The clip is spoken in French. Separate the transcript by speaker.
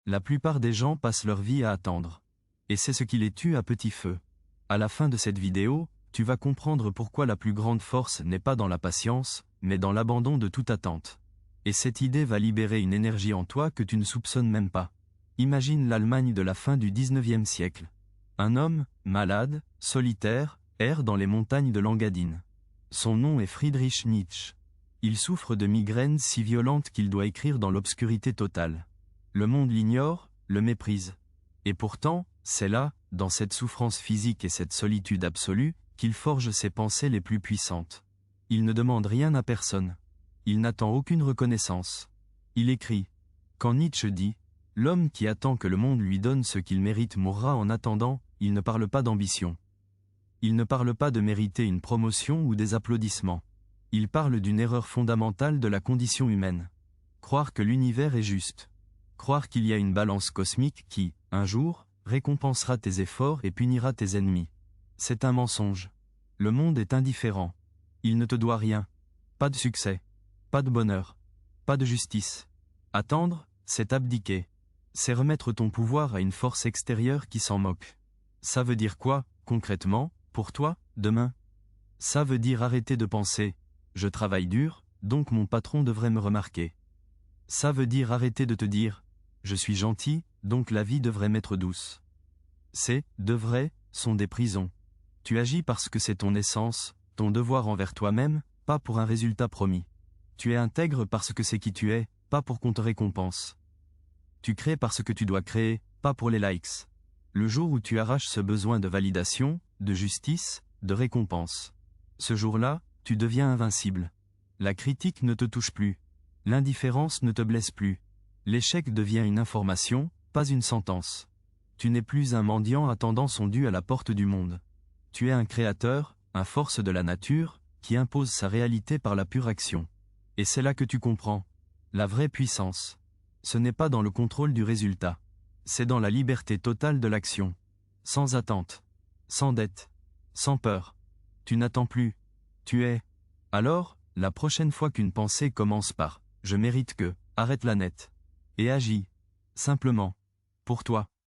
Speaker 1: La plupart des gens passent leur vie à attendre. Et c'est ce qui les tue à petit feu. À la fin de cette vidéo, tu vas comprendre pourquoi la plus grande force n'est pas dans la patience, mais dans l'abandon de toute attente. Et cette idée va libérer une énergie en toi que tu ne soupçonnes même pas. Imagine l'Allemagne de la fin du 19e siècle. Un homme, malade, solitaire, erre dans les montagnes de l'Engadine. Son nom est Friedrich Nietzsche. Il souffre de migraines si violentes qu'il doit écrire dans l'obscurité totale. Le monde l'ignore, le méprise. Et pourtant, c'est là, dans cette souffrance physique et cette solitude absolue, qu'il forge ses pensées les plus puissantes. Il ne demande rien à personne. Il n'attend aucune reconnaissance. Il écrit. Quand Nietzsche dit « L'homme qui attend que le monde lui donne ce qu'il mérite mourra en attendant », il ne parle pas d'ambition. Il ne parle pas de mériter une promotion ou des applaudissements. Il parle d'une erreur fondamentale de la condition humaine. Croire que l'univers est juste. Croire qu'il y a une balance cosmique qui, un jour, récompensera tes efforts et punira tes ennemis. C'est un mensonge. Le monde est indifférent. Il ne te doit rien. Pas de succès. Pas de bonheur. Pas de justice. Attendre, c'est abdiquer. C'est remettre ton pouvoir à une force extérieure qui s'en moque. Ça veut dire quoi, concrètement, pour toi, demain? Ça veut dire arrêter de penser « je travaille dur, donc mon patron devrait me remarquer ». Ça veut dire arrêter de te dire « je suis gentil, donc la vie devrait m'être douce ». Ces « devrait » sont des prisons. Tu agis parce que c'est ton essence, ton devoir envers toi-même, pas pour un résultat promis. Tu es intègre parce que c'est qui tu es, pas pour qu'on te récompense. Tu crées parce que tu dois créer, pas pour les likes. Le jour où tu arraches ce besoin de validation, de justice, de récompense. Ce jour-là, tu deviens invincible. La critique ne te touche plus. L'indifférence ne te blesse plus. L'échec devient une information, pas une sentence. Tu n'es plus un mendiant attendant son dû à la porte du monde. Tu es un créateur, un force de la nature, qui impose sa réalité par la pure action. Et c'est là que tu comprends. La vraie puissance. Ce n'est pas dans le contrôle du résultat. C'est dans la liberté totale de l'action. Sans attente. Sans dette. Sans peur. Tu n'attends plus. Tu es. Alors, la prochaine fois qu'une pensée commence par « je mérite que », arrête-la net. Et agis. Simplement. Pour toi.